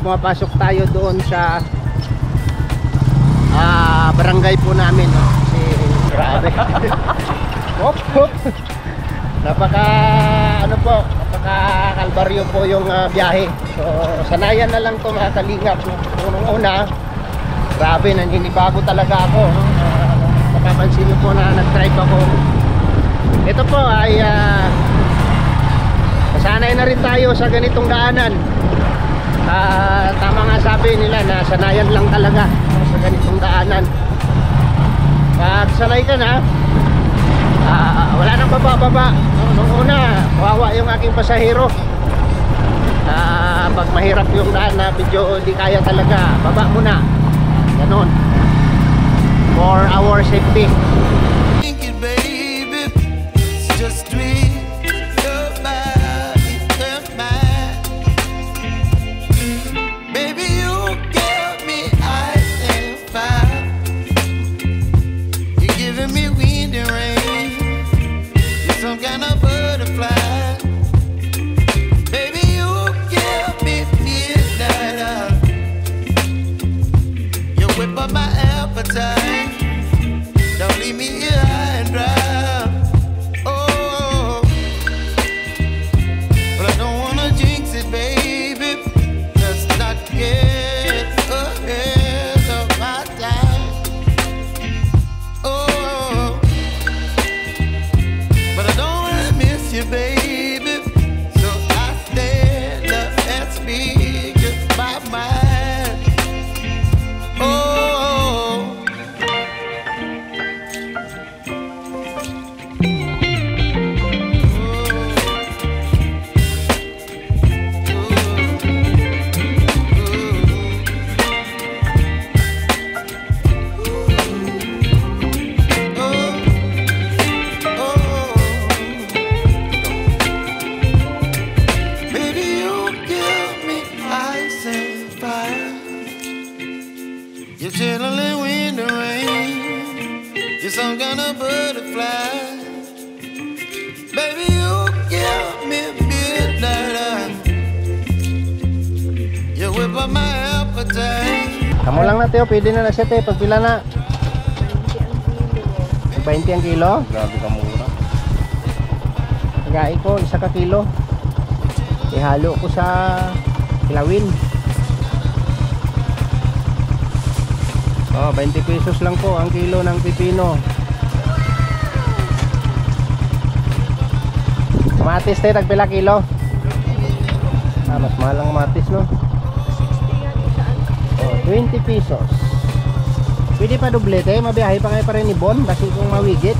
pumapasok tayo doon sa barangay po namin, no? Kasi grabe. Hop, hop. Napaka kalbaryo po yung biyahe. So sanayan na lang to mga kalingap, no? Unang una, grabe, naninibago talaga ako, no? Mapapansin nyo po na nag-drive ako. Ito po ay nasanay na rin tayo sa ganitong daanan. Tama nga sabi nila na sanayan lang talaga sa ganitong daanan. Pag sanay ka na, wala nang bababa. Nung una, kawawa yung aking pasahero. Pag mahirap yung daan na medyo di kaya talaga, baba muna. Ganon. For our safety. Don't leave me here high and dry. Oh, but I don't wanna jinx it, baby. Let's not get ahead of my time. Oh, but I don't wanna miss you, baby. So I stand up and speak my mind. Oh. You're chilling in the rain. You're some kind of butterfly. Baby, you give me midnight. You whip up my appetite. Kamu lang na Teo, pwede na siya Teo. Pagpila na? 20 ang kilo? Grabe ka mura. Nagai ko, 1 kilo. Ihalo ko sa kilawin. 20 pesos lang po ang kilo ng pipino. Kamatis Teo, tagpila kilo? Mas mahal ang kamatis, no? 20 pesos. Pwede pa doblete, mabiyahe pa kayo pa rin ni Bon, kasi kung mawigit.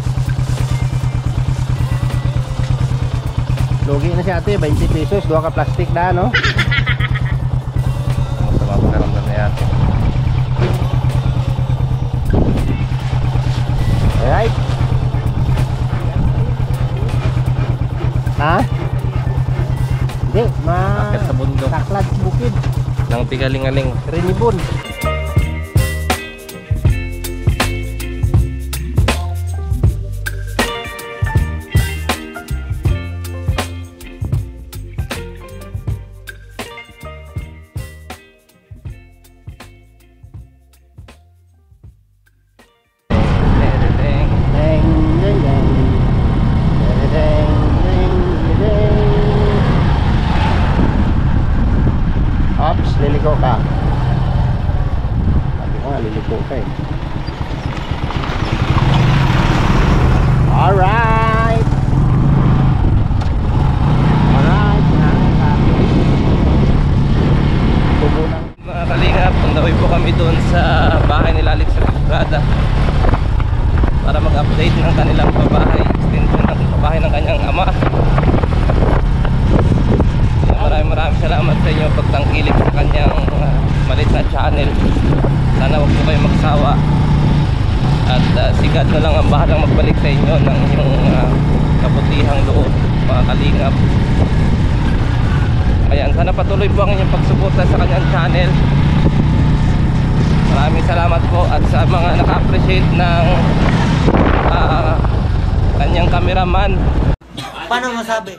Lugi na siya ate, 20 pesos, 2 ka plastic na, no? Masama ko naramdam na yan. Alright. Ha? Hindi, Akit sa bundok. Taklat bukid. Nang tigaling-aling. Rinibon. Ops, liliko ka. Sabi ko nga, liliko ka eh. Alright. Alright, Mga kalingap, pundawi po kami doon sa bahay nila Alex Estrada para mag-update ng kanilang pabahay, extension ng pabahay ng kanyang ama. Maraming salamat sa inyo pagtangkilik sa kanyang malit na channel. Sana wag po kayo magsawa at si God na lang ang bahalang magbalik sa inyo ng inyong kabutihang loob, mga kalingap. Ayan, sana patuloy po ang inyong pagsuporta sa kanyang channel. Maraming salamat po, at sa mga naka-appreciate ng kanyang cameraman. Paano masabi?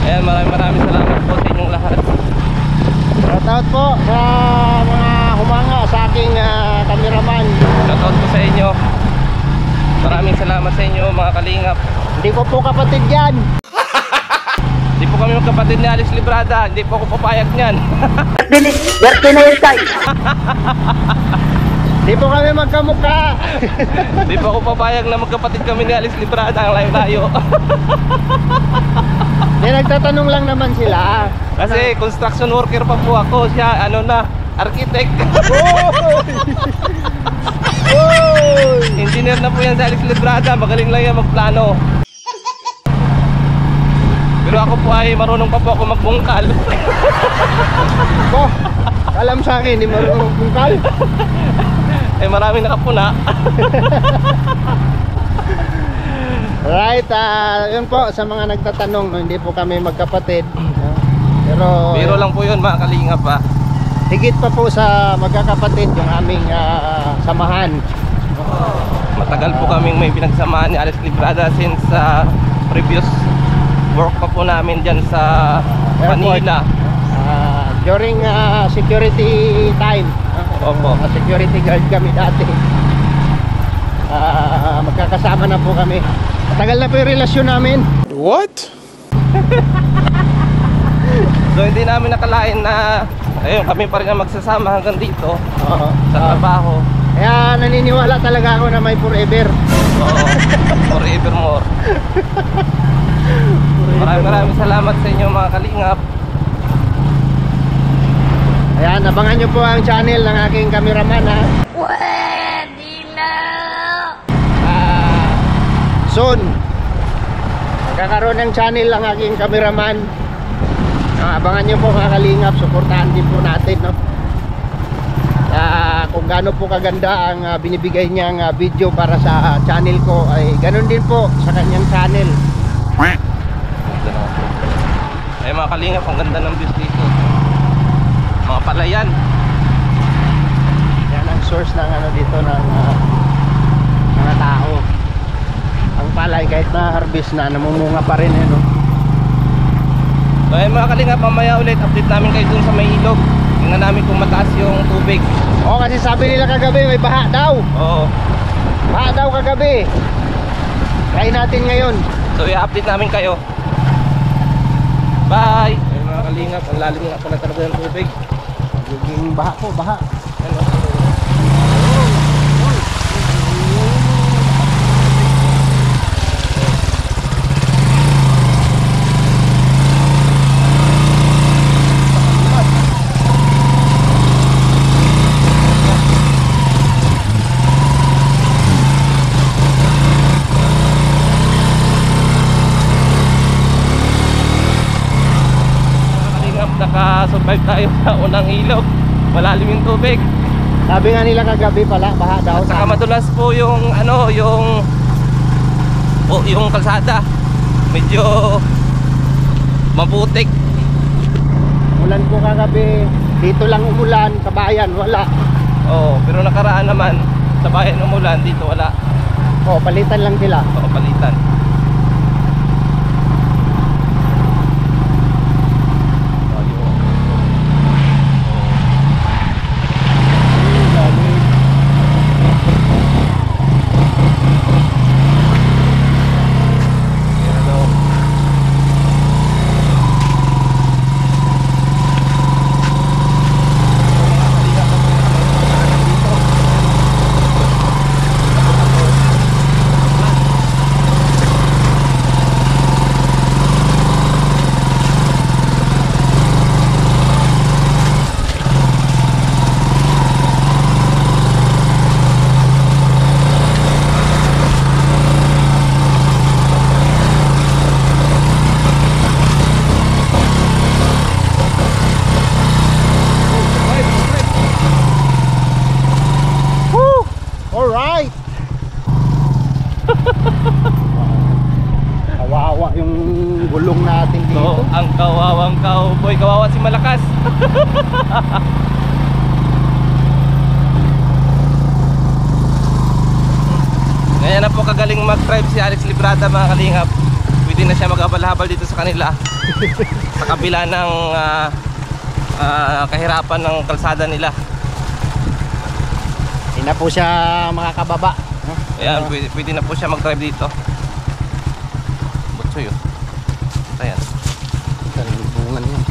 Ayan, maraming salamat po sa inyong lahat. shoutout po maraming salamat sa inyo mga kalingap. Hindi ko po kapatid yan. Hindi po kami magkapatid ni Alex Librada. Hindi po ako papayag niyan. Hindi po kami magkamukha. Hindi po ako papayag na magkapatid kami ni Alex Librada. Ang layo-layo. Hindi, nagtatanong lang naman sila. Kasi construction worker pa po ako. Siya ano na, architect. Engineer na po yan si Alex Librada. Magaling lang yan magplano. Pero ako po ay marunong pa po ako magbungkal. Oh, alam sa akin, hindi marunong magbungkal. Eh maraming nakapuna. Right, yun po sa mga nagtatanong, no, hindi po kami magkapatid. Pero Biro lang po yun mga kalingap ha. higit pa po sa magkakapatid yung aming samahan. Matagal po kaming may pinagsamahan ni Alex Librada since previous work pa po namin dyan sa Airport. Manila. During security time. Opo. Security guard kami dati. Magkakasama na po kami. Matagal na po yung relasyon namin. What? So hindi namin nakalain na ayun, kami pa rin ang magsasama hanggang dito Oo. sa trabaho. Kaya naniniwala talaga ako na may forever. Oo, forevermore. Maraming salamat sa inyo mga kalingap. Ayan, abangan nyo po ang channel ng aking cameraman ha. Pwede na! Soon magkakaroon ng channel ang aking cameraman. Abangan nyo po mga kalingap. Suportahan din po natin, no? Kung gaano po kaganda ang binibigay niyang video para sa channel ko, ay ganun din po sa kanyang channel. Ay mga kalingap, ang ganda ng views dito. Mga palayan. Yan ang source ng ano dito ng mga tao. Ang palay kahit na harvest na, namumunga pa rin eh, no? So ay mga kalingap, mamaya ulit update namin kayo dun sa may ilog. Tingnan namin kung mataas yung tubig. Oo, kasi sabi nila kagabi may baha daw. Oo. Baha daw kagabi. Try natin ngayon. So i-update namin kayo. Bye! Ay mga kalingap, ang lalim nga pala talaga ng tubig. Magiging baha po, baha. Ano? Naka-survive tayo sa unang ilog. Malalim yung tubig. Sabi nga nila kagabi pala, baha daw. At saka madulas po yung ano, yung kalsada. Medyo maputik. Ulan po kagabi. Dito lang umulan, sa bayan wala. Oo, pero nakaraan naman sa bayan umulan, dito wala. Oo, palitan lang sila. Oo, palitan. Kawawa yung gulong natin dito. So, ang kawawang cowboy, kawawa si Malakas. Ngayon na po kagaling mag-drive si Alex Librada mga kalingap. Pwede na siya mag-habal-habal dito sa kanila. Sa kabila ng kahirapan ng kalsada nila. Hindi na po siya makakababa. Ayan, pwede na po siya mag-drive dito. Butsoy oh. Ayan. Talibungan yan.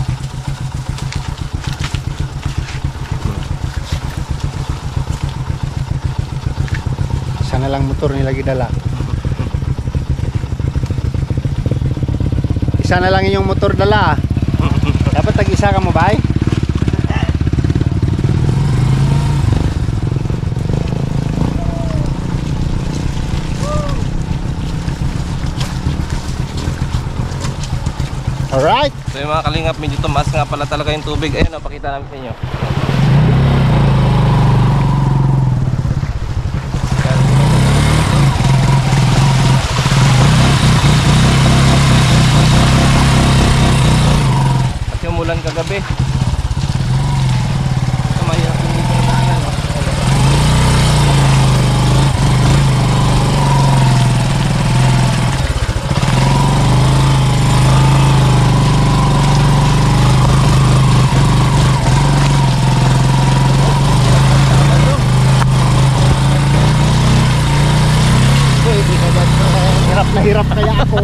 Isa na lang motor nila gidala. Isa na lang yung motor dala. Dapat tag-isa ka mo ba? Alright. So yung mga kalingap, medyo tumaas nga pala talaga yung tubig. Ayun, pakita namin sa inyo. Kasi umulan kagabi. So, mahirap yung dito na daanan, no? Hirap na kaya ako.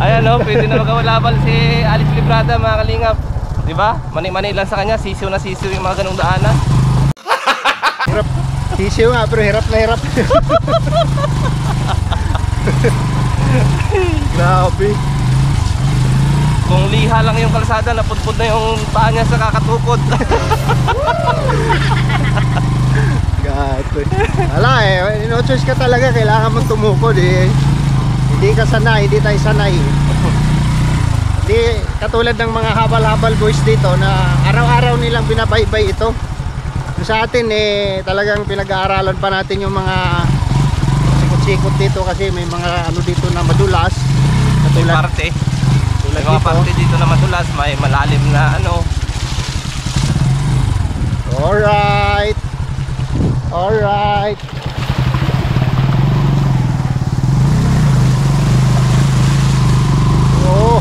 Ayan o, pwede na magkawalabal si Alice Librada, mga kalingap. Diba? Mani-mani lang sa kanya, sisiw na sisiw yung mga ganung daanan. Hirap. Sisiw nga pero hirap na hirap. Grabe. Kung liha lang yung kalsada, napudpud na yung paa niya sa kakatukod. Gato. Wala eh, no choice ka talaga, kailangan mong tumukod eh. Hindi ka sanay, hindi tayo sanay. Hindi katulad ng mga habal-habal boys dito na araw-araw nilang binabaybay ito. Yung sa atin eh, talagang pinag-aaralan pa natin yung mga sikot-sikot dito kasi may mga ano dito na madulas. May Katulad, parte. May mga dito. parte dito na madulas, may malalim na ano. Alright. Alright. Oh.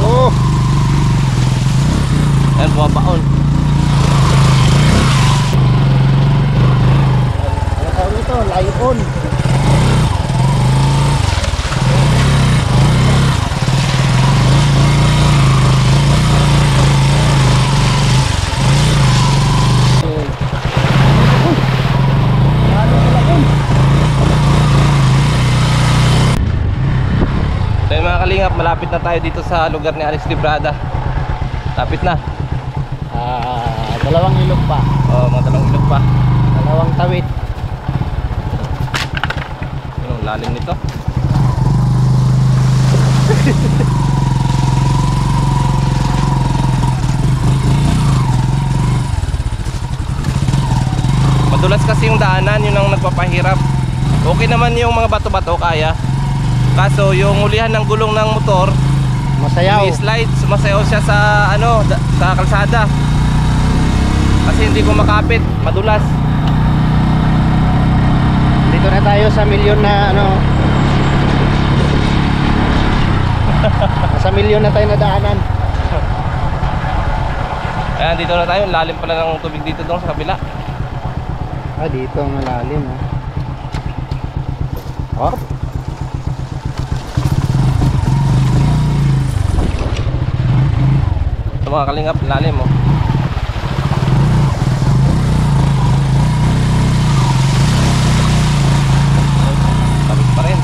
Oh. Ayan, bumabaon. Ano tawag ito? Lion. So yung mga kalingap, malapit na tayo dito sa lugar ni Alice Librada. Lapit na. Dalawang ilog pa. Mga dalawang ilog pa. Dalawang tawid. Yung lalim nito. Madulas kasi yung daanan, yun ang nagpapahirap. Okay naman yung mga bato-bato, kaya. Kaso yung ulihan ng gulong ng motor, Masayaw. slide, sumasayaw siya sa ano, sa kalsada. Kasi hindi ko makapit, madulas. Dito na tayo sa milyon na ano. Sa milyon na tayo na daanan. Ayan, dito na tayo, lalim pala ng tubig dito doon sa kabila. Dito malalim oh. Ito mga kalingap, lalim oh. Tapos pa rin.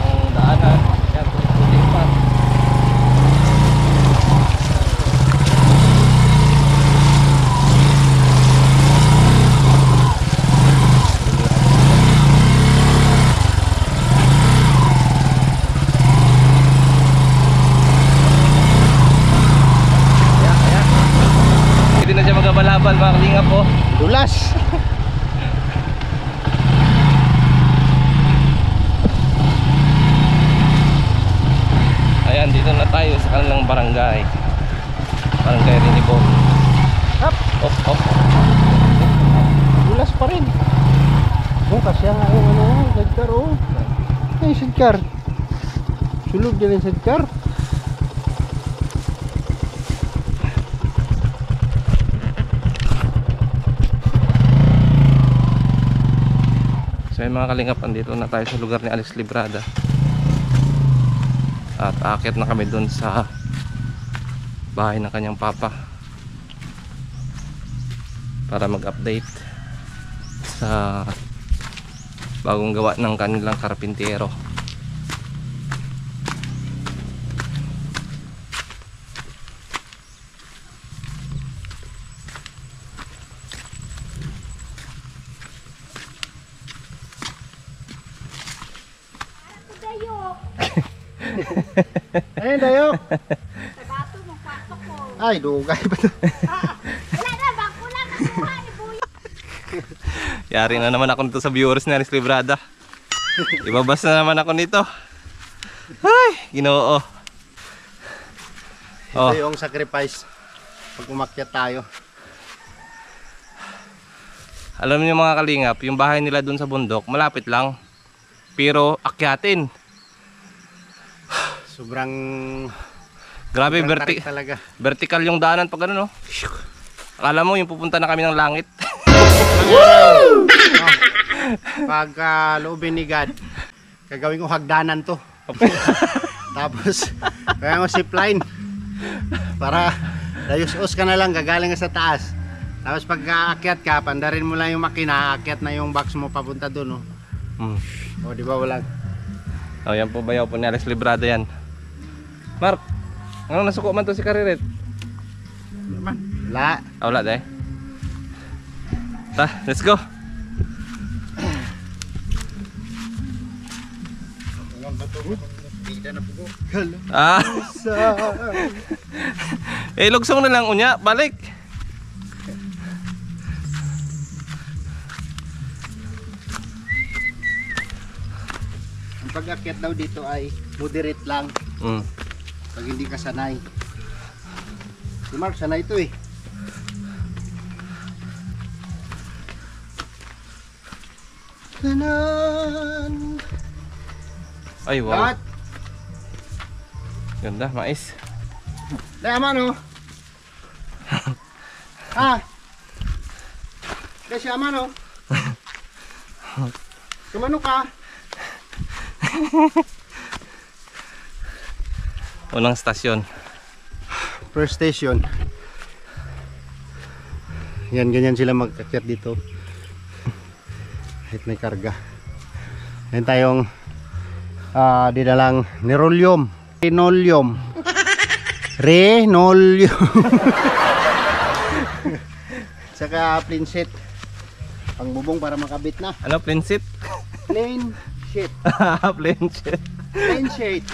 Ang daanan, yan, puting pa. Hindi na siya magabalaban mga kalingap po. Dulas. Ayan, dito na tayo sa kanilang barangay. Barangay Rinibo. Hop. Op, op. Dulas pa rin. Oh, kasya nga yung ano, sidecar oh. Ay, sidecar. Sulog din yung sidecar. So yung mga kalingap, andito na tayo sa lugar ni Alex Librada. At aakyat na kami dun sa bahay ng kanyang papa para mag-update sa bagong gawa ng kanilang karpintero. Ayun, Dayok. Bato ng kwarto ko. Ay, dugay ba ito? Wala na, bako lang nakuha ni Buya. Yari na naman ako nito sa viewers ni Alex Librada. Ibabas na naman ako nito. Ay, Ginoo. Oh. Ito yung sacrifice pag umakyat tayo. Alam niyo mga kalingap, yung bahay nila dun sa bundok, malapit lang. Pero akyatin. Sobrang Grabe, tarik talaga. vertical yung daanan pag ano, no? Akala mo yung pupunta na kami ng langit. Pag loobin ni God, gagawin ko hagdanan to. Tapos kaya mo zipline para layos-os ka na lang, gagaling ka sa taas. Tapos pag aakyat ka, pandarin mo lang yung makina, aakyat na yung box mo papunta doon, no? O di ba, wala. Oh, yan po bayaw po ni Alex Librada yan. Mark, anong nasuko man to si Kariret? Wala. Ah, wala dahi. Ta, let's go. Ah. Eh, lugsong na lang unya, balik. Ang pag-akyat daw dito ay moderate lang pag hindi ka sanay. Si Mark sanay ito eh. Kanan. Ay, wow. Lahat. Ganda, mais. Layaman oh. Ah. Kasi aman oh. Kumano ka? Unang stasyon. First station. Yan, ganyan sila mag-akyat dito. Kahit may karga. Yan tayong dinalang nerolium. Renolium. Renolium. Saka plain sheet. Pangbubong para makabit na. Ano, plain seat? Plain sheet. Plain sheet. Plain sheet.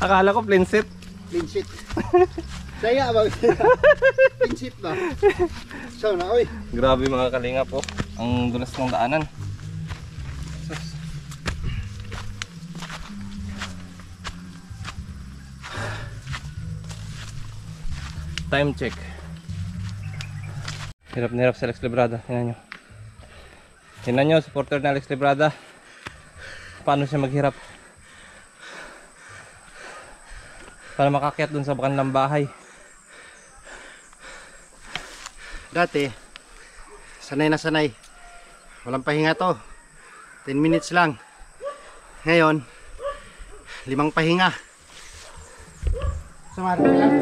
Akala ko plain seat. Plain sheet. Saya ba? Plain sheet ba? So na, oy. Grabe mga kalinga po. Ang dulas ng daanan. Sus. Time check. Hirap na hirap si Alex Librada. Tingnan nyo. Tingnan nyo, supporter na Alex Librada. Paano siya maghirap para makakyat dun sa kanilang bahay. Dati sanay na sanay, walang pahinga to, 10 minutes lang. Ngayon 5 pahinga. Sumara ka lang.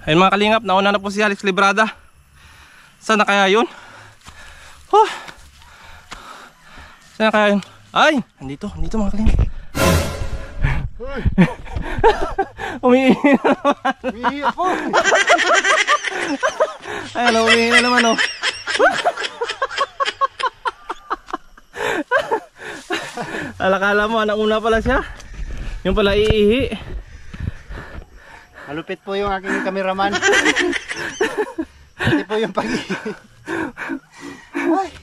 Ayun mga kalingap, nauna na po si Alex Librada. Saan na kaya yun? Oh. Saan na kaya yun? Ay! Andito mga kalingap. Umiihi na naman. Umiihi po. Ayan, umiihi na naman, oh. Alakala mo, anak una pala siya. Yung pala iihi. Malupit po yung aking cameraman. Hindi po yung pag-ihi. Ay.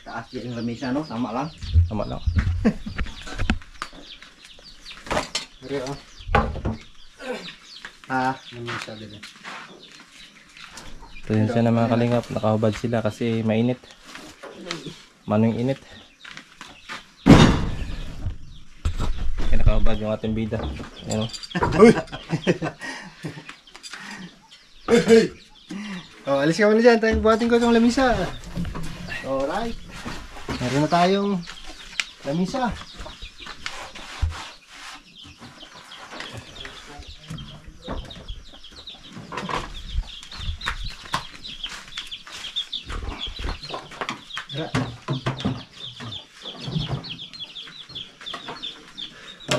Taas yung lamisa, no? Sama lang. Tama lang. Pero oh. Namisa din. Pasensya na mga kalingap, nakahubad sila kasi mainit. Manong init. Kaya nakahubad yung ating bida. Ayan, oh. Oh, alis ka muna dyan. Buhatin ko itong lamisa. Alright. Meron na tayong lamisa.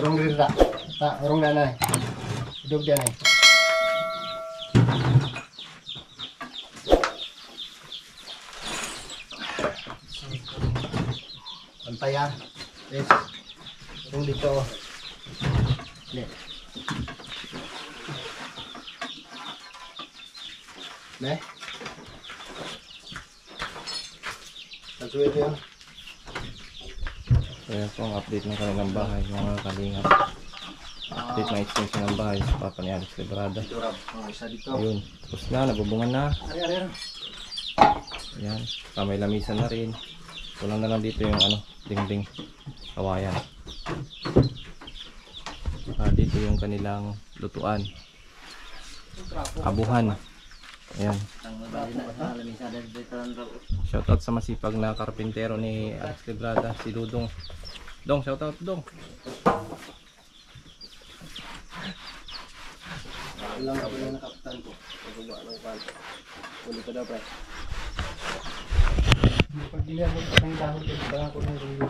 Urong rira. Urong nanay. Hidog dyan ay. Pantaya. Yes. Urong dito. Ne. Ne. Tagsuwi ito yun. Ayan po ang update ng kanilang bahay, mga kalingap. Update ng extension ng bahay sa papa ni Alex Librada. Isa dito. Ayun, tapos na, nabubungan na. Ari. Ayan, may lamisan na rin. Kulang na lang dito yung ano, dingding kawayan. Dito yung kanilang lutuan. Abuhan. Ayan. Shoutout sa masipag na karpintero ni Alex Librada, si Dudong. Dong, shoutout Dong. Ilang ka pala nakapitan ko. Pagbubuan ng kwanto. Uli ko daw, pre. Pag dilihan mo sa dahon, kailangan ko ng rin.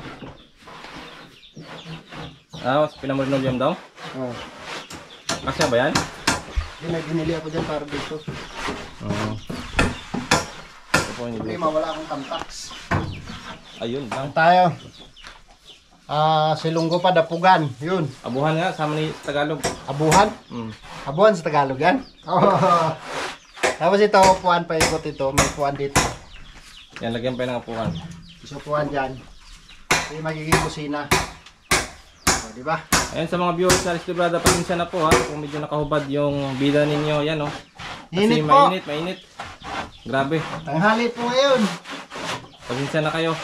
Pinamurinog yung Dong? Oo. Kasya ba yan? Ginili ako dyan para dito. Oo. Hindi mawala akong tamtax. Ayun lang. Tayo. Silunggo pa dapugan. Yun. Abuhan nga, sama ni Tagalog. Abuhan? Abuhan sa Tagalog yan? Oh. Tapos ito, upuan pa ikot ito. May upuan dito. Yan, lagyan pa ng apuhan. isupuan dyan. Ito yung magiging kusina. O, di ba? Ayan sa mga viewers sa Aris Librada, pasensya na po ha. Kung medyo nakahubad yung bida ninyo, yan oh. Kasi Init po. mainit. Grabe. Tanghali po ngayon. Pasensya na kayo.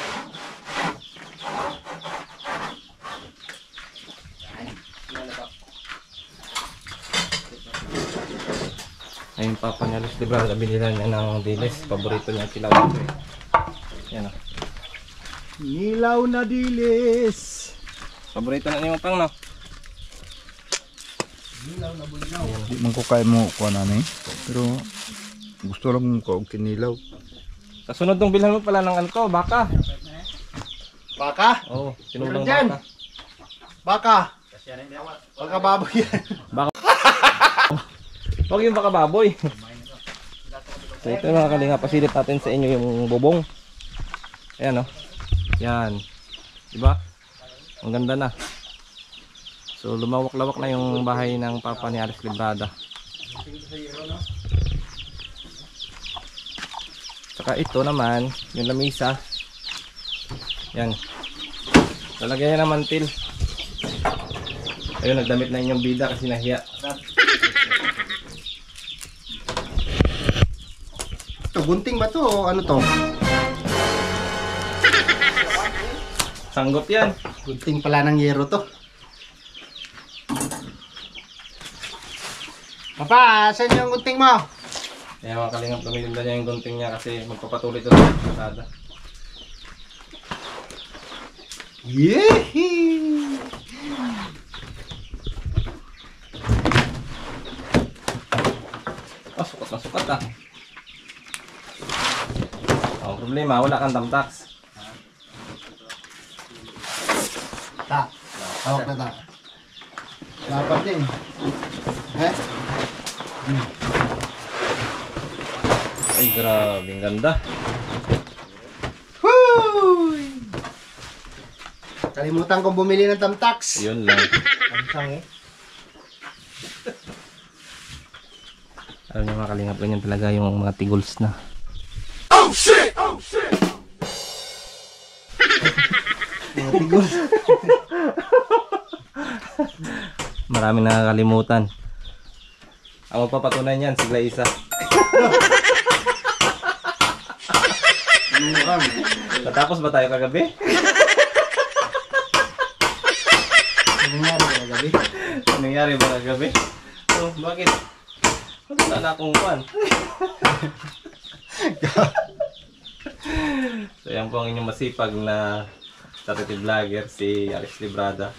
Ayun papa niya Aris Librada, binila niya ng dilis. Paborito niya ang kilaw. Yan oh. Nilaw na dilis. Paborito na niyo pang no. Di man ko kaya mo kuha na ni. Pero gusto lang ko og kinilaw. Kasunod nung bilhan mo pala ng ano to, baka. Baka? Oo, tinulang Meron dyan. baka. Baka. Baka baboy yan. Huwag yung baka baboy. So ito mga kalinga, pasilip natin sa inyo yung bubong. Ayan o. Yan. Diba? Ang ganda na. So lumawak-lawak na yung bahay ng papa ni Aris Librada. Saka ito naman, yung lamisa. Yan. Lalagyan niya ng mantil. Ayun, nagdamit na inyong bida kasi nahiya. Ito, gunting ba to o ano to? Sanggot yan. Gunting pala ng yero to. Papa, saan yung gunting mo? Kaya mga kalingap, lumilinda niya yung gunting niya kasi magpapatuloy ito sa pasada. Yehey! Oh, sukat na sukat ah. Ang problema, wala kang tamtax. Ta. Tawag na ta. Dapat din. Eh? Ay, grabe, ang ganda. Woo! Kalimutan kong bumili ng tamtax. Yun lang. Tamtang eh. Alam niyo mga kalingap, ganyan talaga yung mga tigols na. Mga tigol. Maraming nakakalimutan. Ang magpapatunay niyan, si Glaisa. Natapos ba tayo kagabi? Ano nangyari ba gabi? Ano nangyari ba kagabi? Oh, bakit? Wala na akong kuwan. So yan po ang inyong masipag na charity vlogger, si Aris Librada.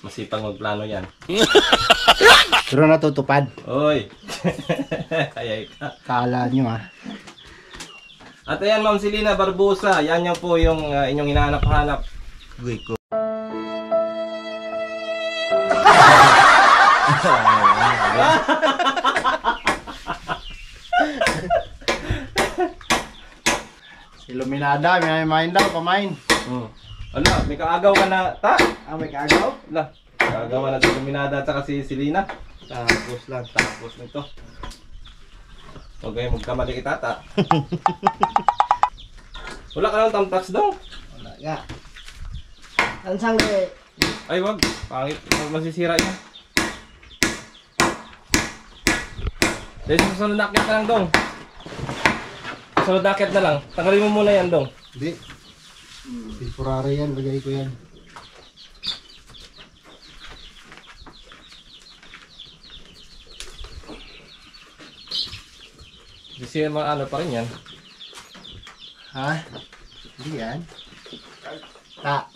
Masipag magplano yan. Pero natutupad. Oy! Kaya ka. Kala nyo ah. At ayan, Ma'am Selena Barbosa, yan yung po yung inyong hinahanap-hanap. Uy ko. Iluminada, may main daw, pamain. Ala, may kaagaw ka na, ta? Ah, may kaagaw? Ala, kaagaw ka na si Luminada at saka si Selena. Tapos lang. Tapos nito. Huwag kayo magkamali kita, ta. Wala ka lang tamtax daw. Wala nga. Ang sangge. Ay, wag. Pangit. Masisira yan. Dahil sa susunod na akyat na lang, Dong. Susunod na akyat na lang. Tanggalin mo muna yan, Dong. Hindi. Temporary yan, lagay ko yan. Kasi mga ano pa rin yan. Ha? Hindi yan. Ta.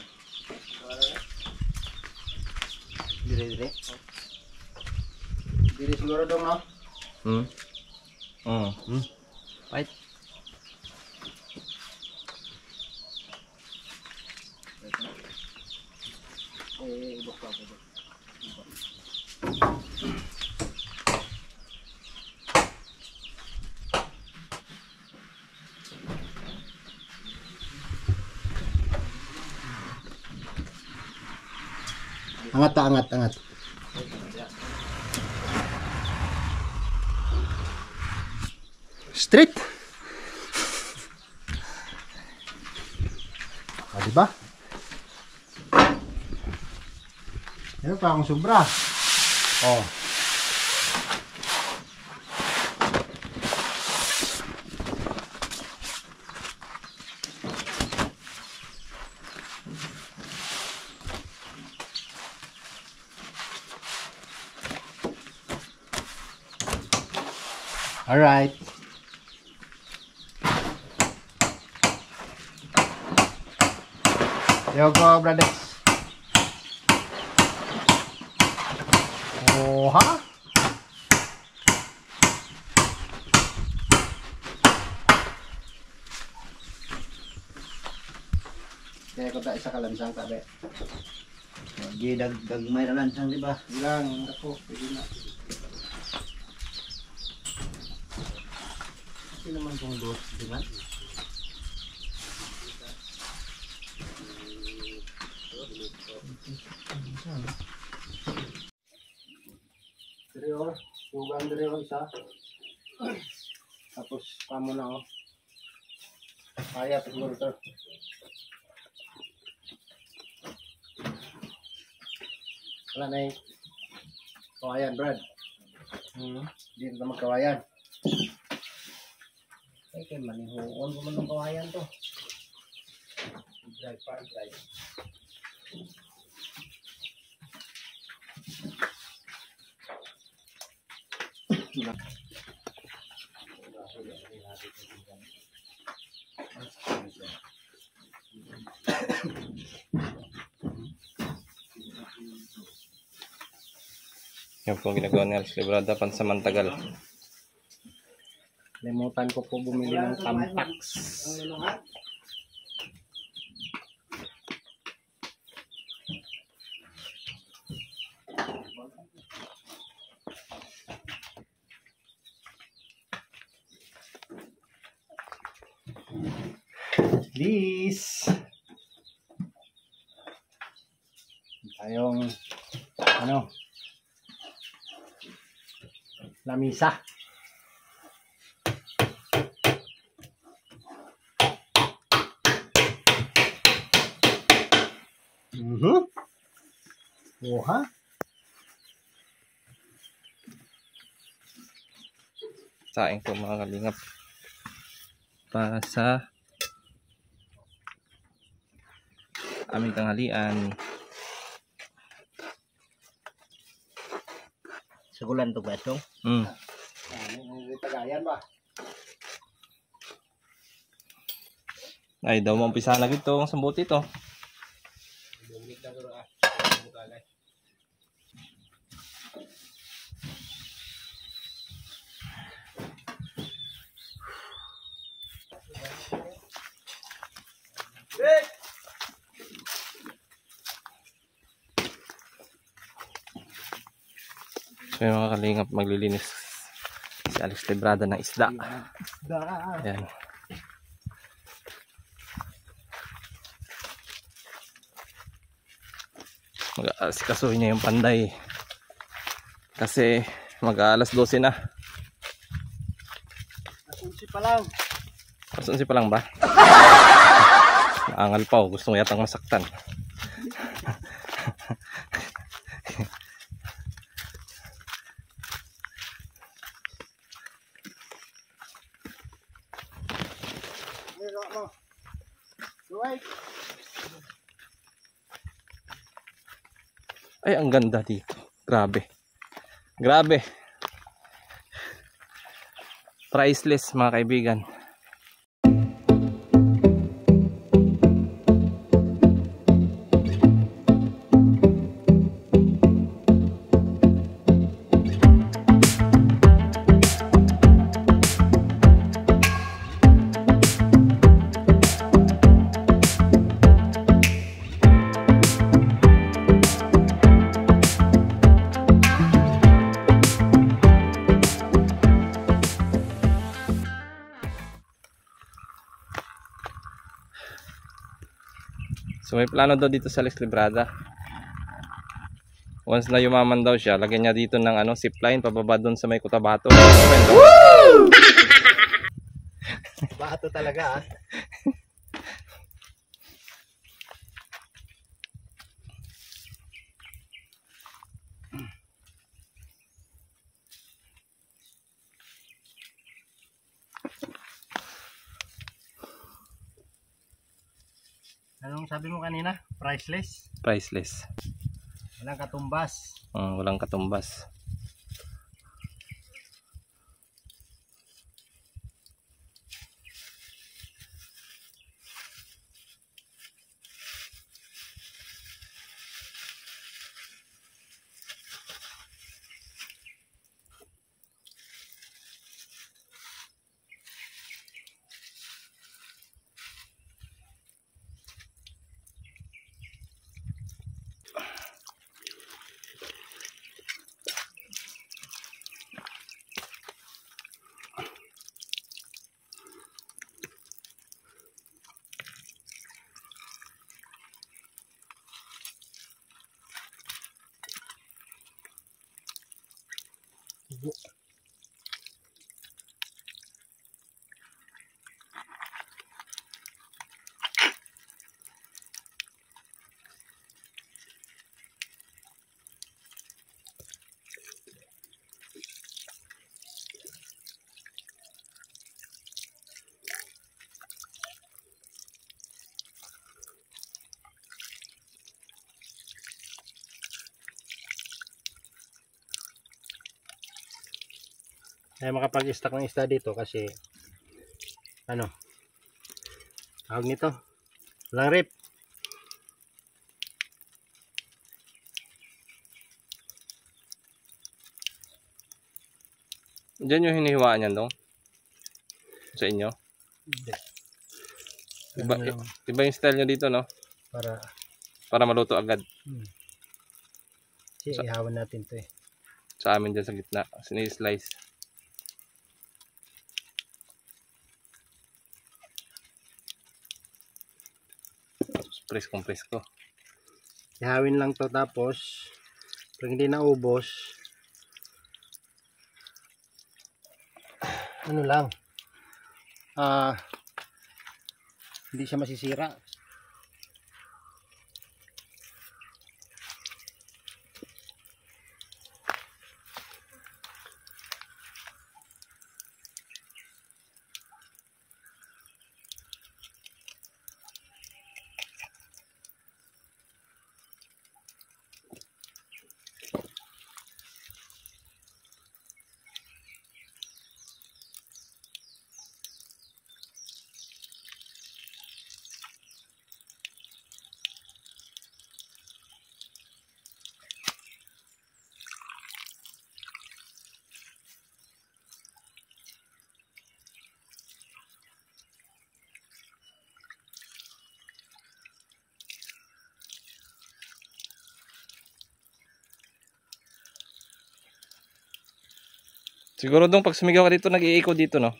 Dire-dire. Dire siguro dong, no? Fight. Angat ta, angat, angat. Straight. Diba? Meron pa akong sobra. Oh. All right. Yo go, brothers. Oh, ha? Kaya ko tayo sa kalansang tabi. Gagmay may lansang di ba? Ilang, ako, pwede na. Hindi naman kung dos, di ba? Dere sugang dere isa. Tapos kamo na oh. Kaya siguro to. Wala na eh. Kawayan, Brad. Hindi na magkawayan. Ay, kaya manihuon ko man ng kawayan to. Drive pa, drive. Yan po ang ginagawa ni Alex Librada pansamantagal. Limutan ko po bumili ng Tampax. Please. Tayong ano? Lamisa. Oha. Saing po mga kalingap. Para sa aming tanghalian. Sagulan to ba ito? Tagayan ba? Ay daw mo umpisa na gito ang sambuti to. So yung mga kalingap, maglilinis si Alex Librada ng isda. Ayan. Mag-aasikasuhin niya yung panday. Kasi mag-aalas 12 na. Nasunsi pa lang. Nasunsi pa lang ba? Naangal pa oh. Gusto mo yatang masaktan. Ay, ang ganda dito. Grabe. Grabe. Priceless mga kaibigan. So may plano daw dito sa Alex Librada. Once na yumaman daw siya, lagyan niya dito ng ano, zipline pababa doon sa may Cotabato. Woo! Bato talaga ah. Anong sabi mo kanina? Priceless? Priceless. Walang katumbas. Walang katumbas. Ay makapag-stack ng isda dito kasi ano tawag nito, walang rip. Diyan yung hinihiwaan yan dong? Sa inyo? Hindi. Iba yung style nyo dito, no? Para maluto agad. kasi ihawan natin to eh. Sa amin dyan sa gitna. Sini-slice. Presko. Ihawin lang to, tapos pag hindi naubos ano lang hindi siya masisira. Siguro dong pag sumigaw ka dito, nag-i-echo dito, no?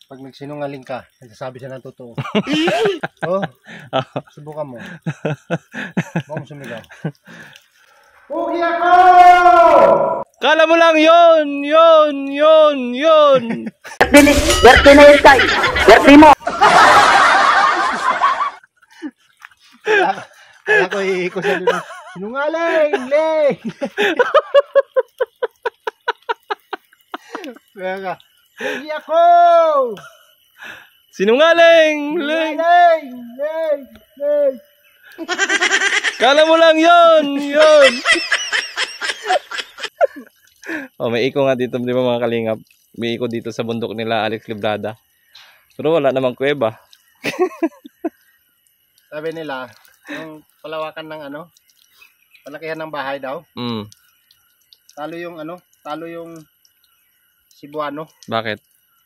Pag nagsinungaling ka, nagsasabi siya ng totoo. Oh, subukan mo. Huwag mo sumigaw. Pugi ako! Kala mo lang yun! Werte na yun tayo. Werte mo. Kaya ko iikot sa dito. Sinungaling! Leng! Kaya ka, pugi ako! Sinungaling! Leng! Leng! Kala mo lang yun! Oh, may iko nga dito, di ba mga kalingap? May iko dito sa bundok nila Alex Librada. Pero wala namang kuweba. Sabi nila, yung palawakan ng palakihan ng bahay daw. Talo yung Cebuano Bakit?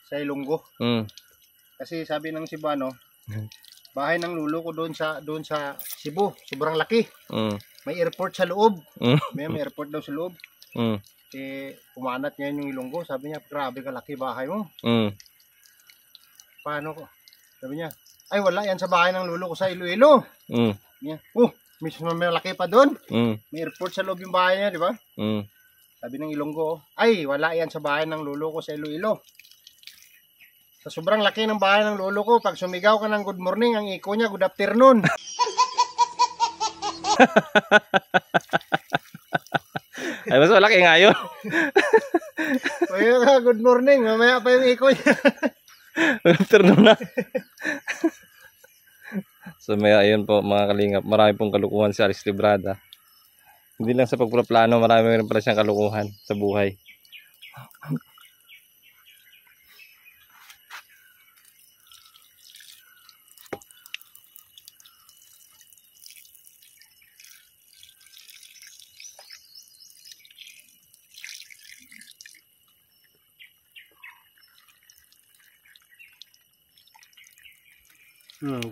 sa Ilonggo. Kasi sabi ng Cebuano, bahay ng lulo ko doon sa Cebu, sobrang laki. May airport sa loob. May airport daw sa loob. Pumanat ngayon yung Ilonggo, sabi niya, grabe ka laki bahay mo. Paano ko? Sabi niya, ay wala yan sa bahay ng lulo ko sa Iloilo. Mismo may laki pa doon. May airport sa loob yung bahay niya, di ba? Sabi ng Ilonggo, ay wala yan sa bahay ng lulo ko sa Iloilo. Sa sobrang laki ng bahay ng lolo ko, pag sumigaw ka ng good morning, ang iko niya, good afternoon. Ay, mas malaki nga yun. Kaya ka, good morning, mamaya pa yung iko niya. Good afternoon na. So may ayun po mga kalingap, marami pong kalukuhan si Alex Librada. Hindi lang sa pagpaplano, marami rin pala siyang kalukuhan sa buhay.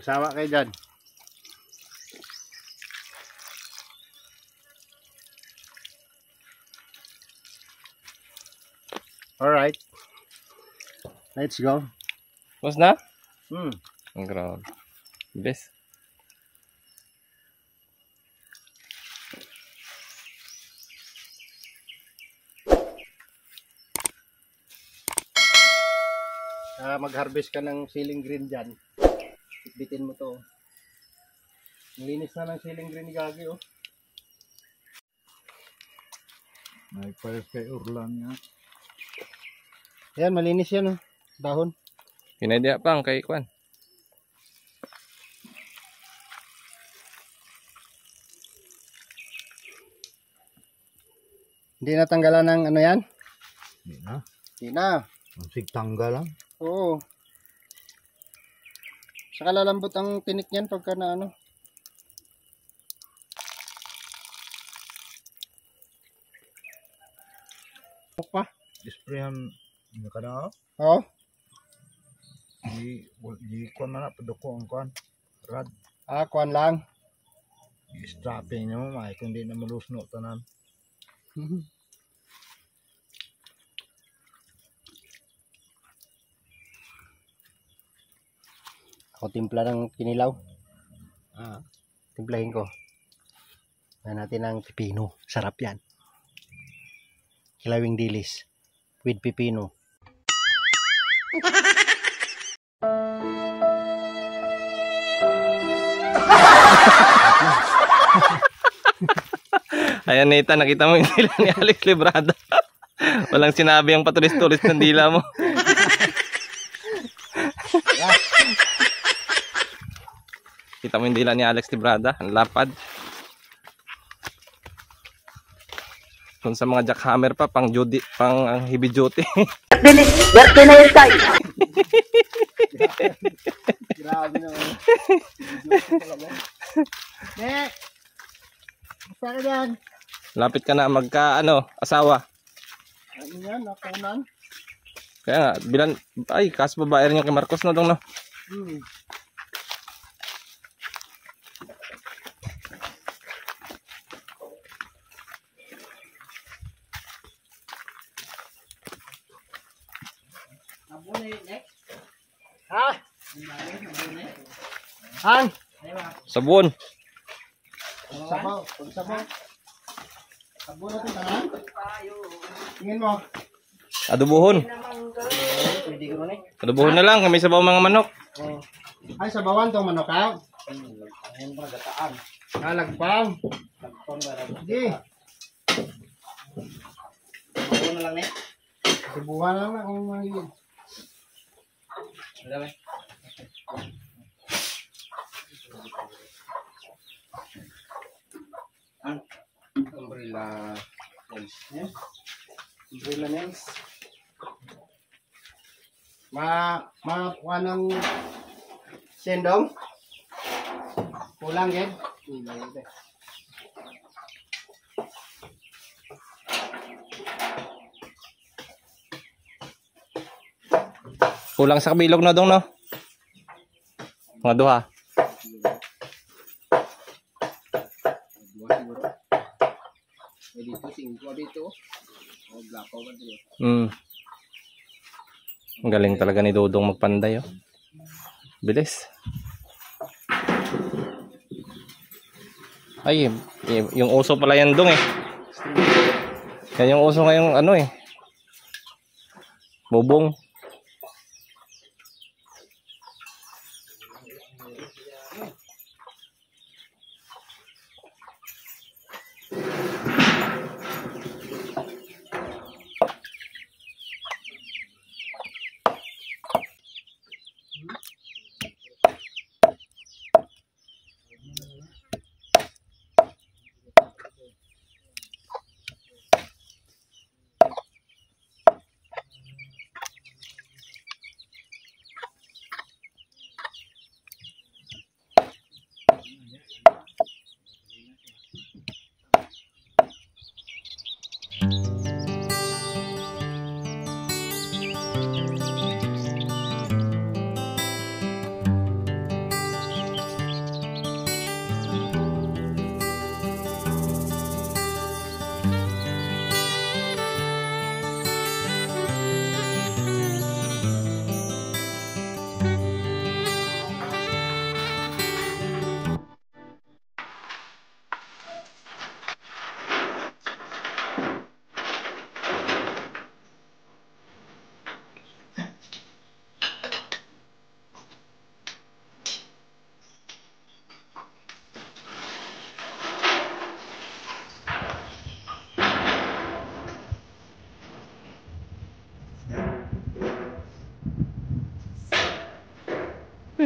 Sawa kayo dyan. Alright. Let's go. Tapos na? Hmm. Ang grabe. Best. Mag-harvest ka ng ceiling green dyan. Bitbitin mo to. Ang linis na ng ceiling green ni Gagi, oh. Nagpayos kay Urlan nga. Ayan, malinis yan, oh. Dahon. Pinadya pang kay Kwan. Hindi natanggalan ng ano yan? Hindi na. Hindi na. Ang sigtanggal lang. Oo. Saka lalambot ang tinik niyan pagka na ano. Pa? Isprayan na ka na. Oo. Di ko na padoko ang kuan. Rad. Kuan lang. I-strapping nyo, may kundi na malusno tanan. Ako timpla ng kinilaw. Timplahin ko. Ayan natin ang pipino. Sarap yan. Kilawing dilis. With pipino. Ayan Nathan, nakita mo yung dila ni Alex Librada. Walang sinabi ang patulis-tulis ng dila mo. Kita mo yung dila ni Alex Librada, ang lapad. Kung sa mga jackhammer pa, pang heavy duty. Werte na yung sky. Grabe naman. Nek! Basta ka dyan. Lapit ka na asawa. Ano yan? Nakunan? Kaya nga, ay, kaso babae rin yung kay Marcos na dong, no? Ha? Han? Sabon. Sabaw. Sabaw. Sabaw natin tangan. Tingin mo. Adobohon. Pwede ko na eh. Adobohon na lang, kami sabaw mga manok. Ay, sabawan tong manok ha? Lagpang. Sige. Sabawan na lang eh. Sabawan na lang kung mahigit. Umbrella nails. Umbrella nails. Makuha ng sendong. Kulang yan. Kulang yan. Kulang sa kabilog na dong, no? Mga duha. Ang galing talaga ni Dodong magpanday, oh. Bilis. Ay, yung uso pala yan dong eh. Yan yung uso ngayong bubong.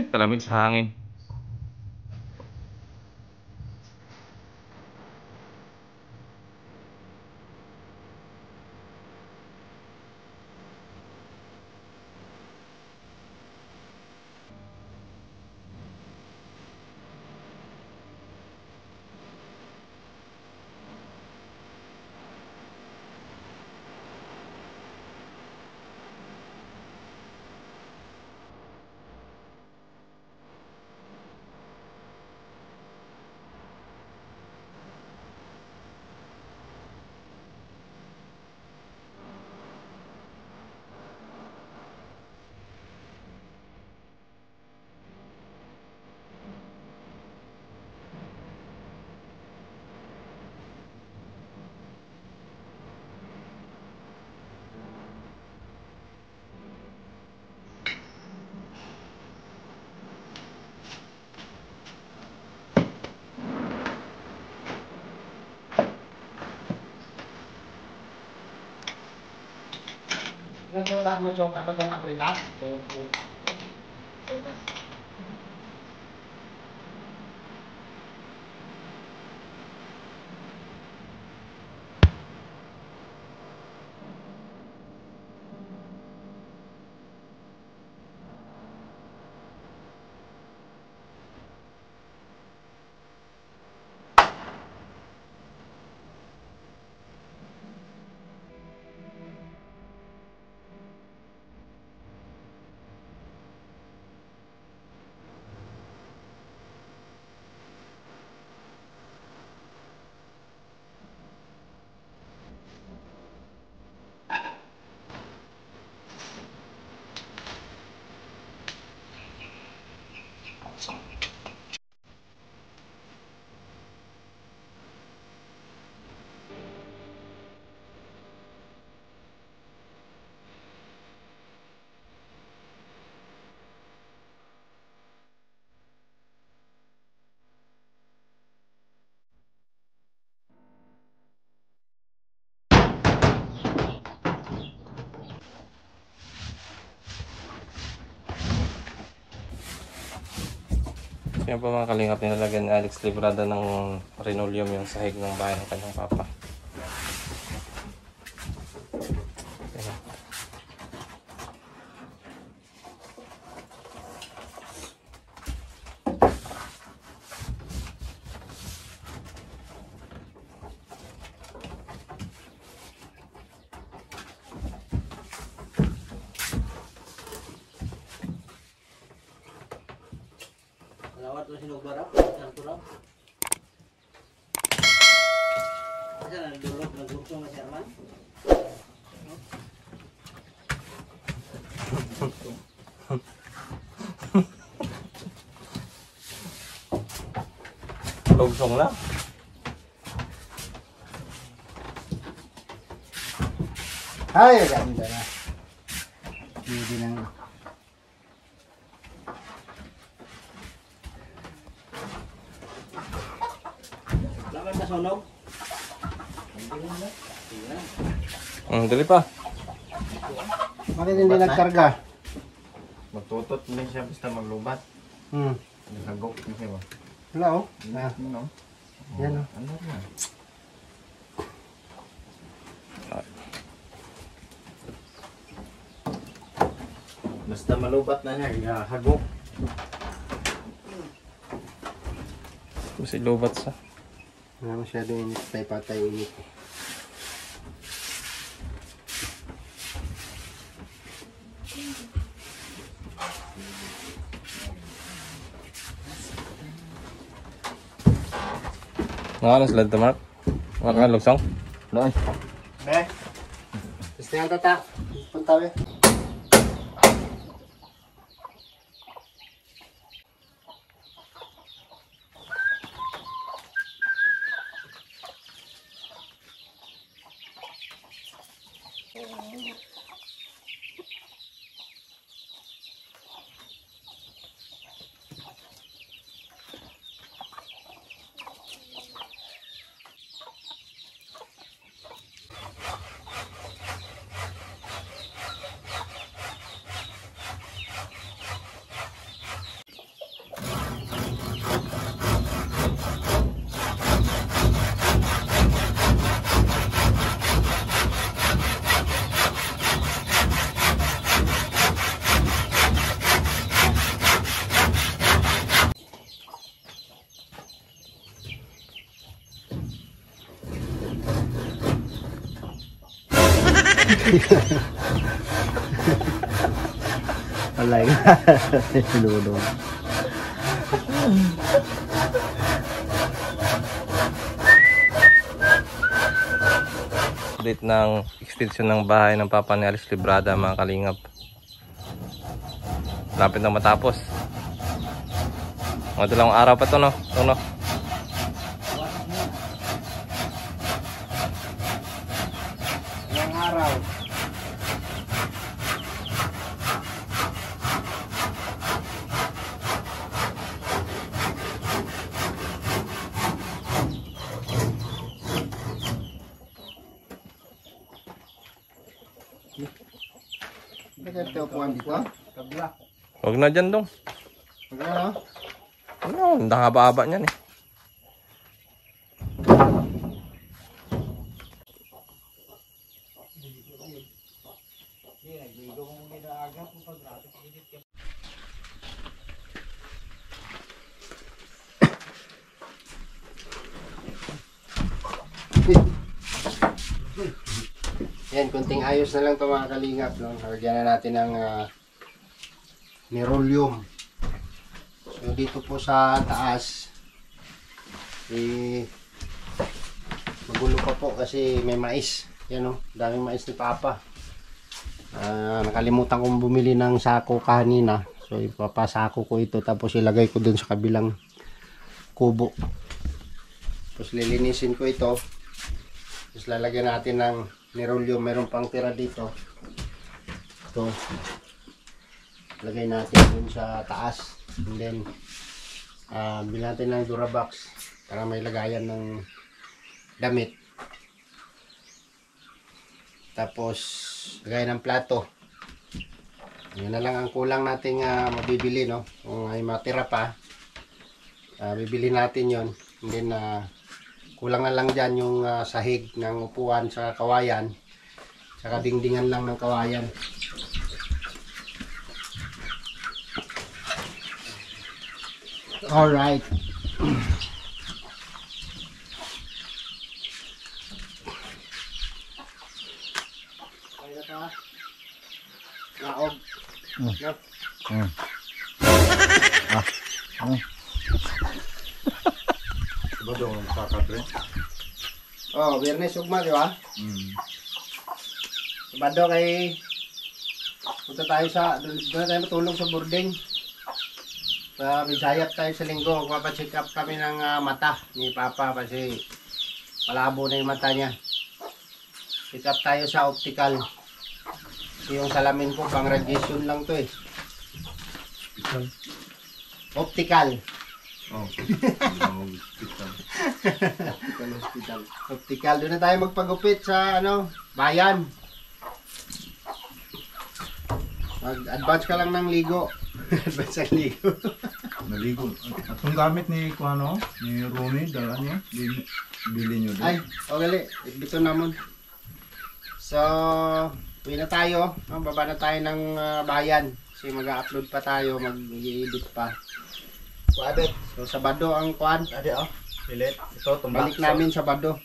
Kalamig sa hangin. Nagsulat mo yung kapag ang aprilat. Yan po mga kalingap, nilalagyan ni Alex Librada ng linoleum yung sahig ng bahay ng kanyang papa. Ayan. Lawat mo sinugbarap, sarturap. Asa na nagdulog, nagluksong na si Arman? Lugsong na. Ay, ganda na. Hindi na. Laman na sunog? Dali pa. Bakit hindi nagkarga? Magtutot din siya basta maglubat. Nagagok din siya ba? Wala oh. No? Yan oh. Ano na? Basta malubat na niya, hagok. Kasi lobat sa. Wala masyado init. Patay init. Ano sila ito, Mark? Mark nga lugsong? Noon. Be. Gusto nga tata. Punta be. Alay. Lulo. Update ng extension ng bahay ng Papa ni Alice Librada, mga kalingap. Lapit na matapos. Mga dalawang araw pa to, no? Ito, no? Ilang araw. Bakit ito upuan dito? Tabla. Huwag na dyan, dong. Ano? Ano, ang haba-haba niyan eh. Yan, kunting ayos na lang ito mga kalingap, no? Lagyan na natin ng nerolium. So dito po sa taas magulo pa po kasi may mais. Yan, no? Daming mais ni Papa. Nakalimutan kong bumili ng sako kanina. So ipapasako ko ito tapos ilagay ko dun sa kabilang kubo. Tapos lilinisin ko ito. Tapos lalagyan natin ng nerolium. Meron pang tira dito. Ito. Lagay natin dun sa taas. And then bilhin natin ng Durabox para may lagayan ng damit. Tapos lagay ng plato. Yan na lang ang kulang nating mabibili, no? Kung ay matira pa, bibili natin yon. And then kulang na lang dyan yung sahig ng upuan sa kawayan, saka dingdingan lang ng kawayan. Alright. Okay na ta. Naog. No? Ba daw ang kakabre? Oh, Biyernes ugma, di ba? Sabado kay punta tayo doon tayo matulog sa boarding. Bisayap tayo sa linggo. Magpapacheck up kami ng mata ni Papa kasi malabo na yung mata niya. Check up tayo sa optical. Yung salamin ko pang radiation lang to eh. Optical. Oh. Hospital. Optical. Doon na tayo magpagupit sa bayan. Mag-advance ka lang ng ligo. Advance ang ligo. Naligo. At yung gamit ni ni Rooney, dala niya, bili nyo doon. Ay, gali. Dito naman. So, uwi na tayo. Baba na tayo ng bayan. Kasi mag-upload pa tayo, mag-i-edit pa. So, Sabado ang kuan. Pilit. Ito, tumbak. Balik namin Sabado.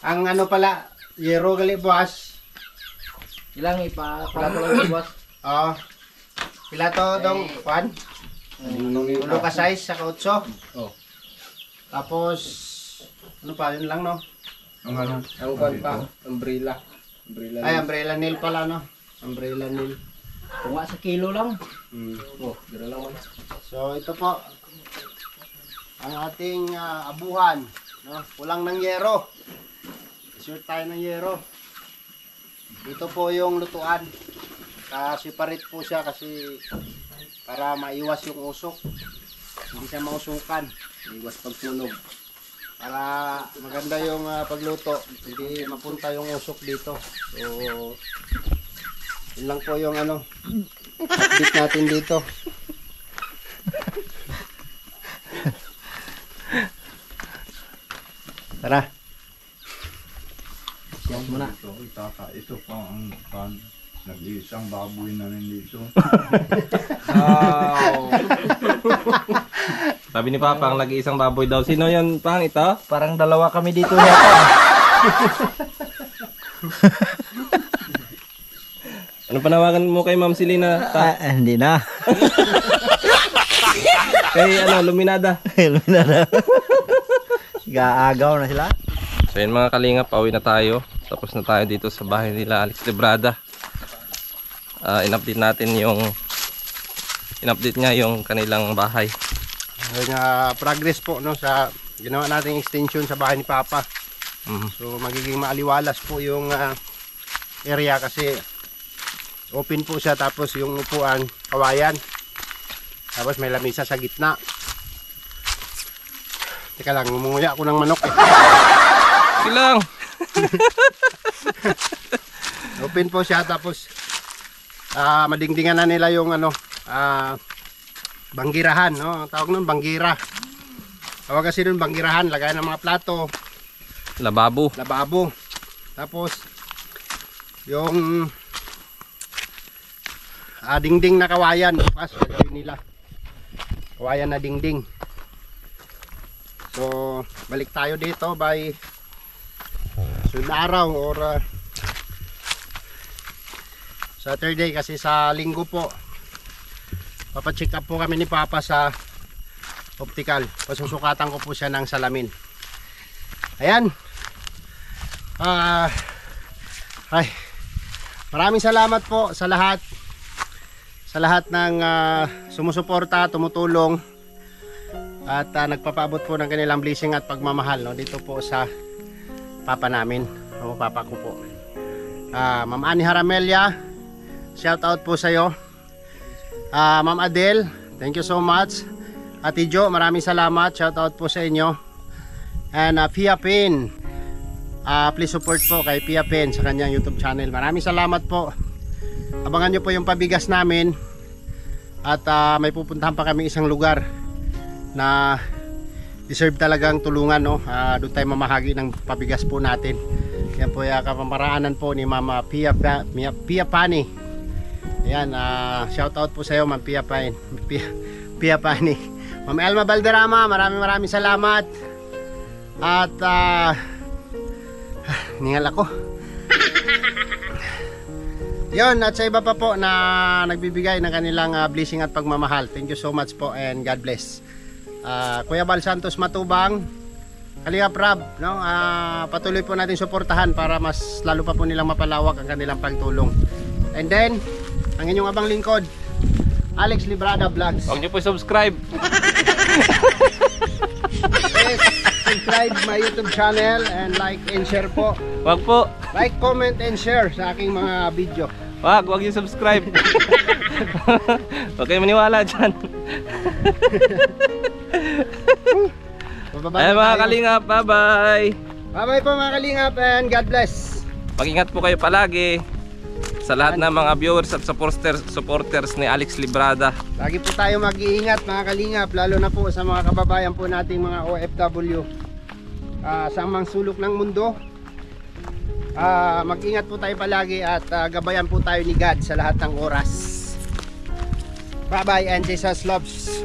Ang pala, yero gali buwas. Ilang ipa-plato lang boss. Pila to dong kuan? Ulo ka size sa kautso. Oh. Tapos Ano pa, yun lang, no? Ang ano? Ang kwan pa, umbrella. Ay, umbrella nail pala, no? Umbrella nail. Tunga sa kilo lang. Oh, gano'n lang man. So, ito po. Ang ating abuhan. No? Kulang ng yero. Isurt tayo ng yero. Ito po yung lutuan. Separate po siya kasi para maiwas yung usok. Hindi siya mausukan. Iwas pagsunog. Para maganda yung pagluto. Hindi mapunta yung usok dito. So, yun lang po yung ano, update natin dito. Tara. Yan mo na. Ito pa ang pan. Nag-iisang baboy na rin dito. Sabi ni Papa, ang nag-iisang baboy daw. Sino yan, Pang? Ito? Parang dalawa kami dito yata. Ano panawagan mo kay Ma'am Selena? Hindi na. Kay Luminada. Luminada. Gaagaw na sila. So yun mga kalingap, pauwi na tayo. Tapos na tayo dito sa bahay nila Alex Librada. In-update natin in-update niya yung kanilang bahay. Progress po no sa ginawa nating extension sa bahay ni Papa. So magiging maaliwalas po yung area kasi open po siya, tapos yung upuan kawayan. Tapos may lamisa sa gitna. Teka lang, ngumunguya ako ng manok eh. Silang! Open po siya, tapos madingdingan na nila yung banggirahan, no? Tawag nun banggira. Tawag kasi nun banggirahan, lagay ng mga plato, Lababo. tapos yung dingding na kawayan, bukas gagawin nila kawayan na dingding. So balik tayo dito by sunod araw or Saturday, kasi sa linggo po papacheck up po kami ni Papa sa optical. Pasusukatan ko po siya ng salamin. Ayan. Ay, maraming salamat po sa lahat ng sumusuporta, tumutulong at nagpapaabot po ng kanilang blessing at pagmamahal, no, dito po sa Papa namin, o Papa ko po. Ma'am Annie Haramelia, shout out po sa iyo. Ma'am Adele, thank you so much. Ate Jo, maraming salamat, shout out po sa inyo. And Pia Pin, please support po kay Pia Pin sa kanyang YouTube channel. Maraming salamat po. Abangan nyo po yung pabigas namin. At may pupuntahan pa kami isang lugar na deserve talagang tulungan, no? Doon tayo mamahagi ng pabigas po natin. Yan po yung kapamaraanan po ni Mama Pia Pani. Ayan, shout out po sa iyo Ma'am Pia Pani. Ma'am Elma Valderrama, maraming salamat. At ningal ako. Yon, at sa iba pa po na nagbibigay ng kanilang blessing at pagmamahal. Thank you so much po and God bless. Kuya Bal Santos Matubang, Kalingap Rab, no? Patuloy po natin suportahan para mas lalo pa po nilang mapalawak ang kanilang pagtulong. And then, ang inyong abang lingkod, Alex Librada Vlogs. Huwag niyo po subscribe. Please subscribe my YouTube channel and like and share po. Huwag po. Like, comment and share sa aking mga video. Huwag niyo subscribe. Huwag kayo maniwala dyan. Ayan mga kalingap, bye bye. Bye bye po mga kalingap and God bless. Mag-ingat po kayo palagi sa lahat ng mga viewers at supporters ni Alex Librada. Lagi po tayo mag-iingat mga kalingap, lalo na po sa mga kababayan po nating mga OFW sa amang sulok ng mundo. Mag-ingat po tayo palagi at gabayan po tayo ni God sa lahat ng oras. Bye bye and Jesus loves.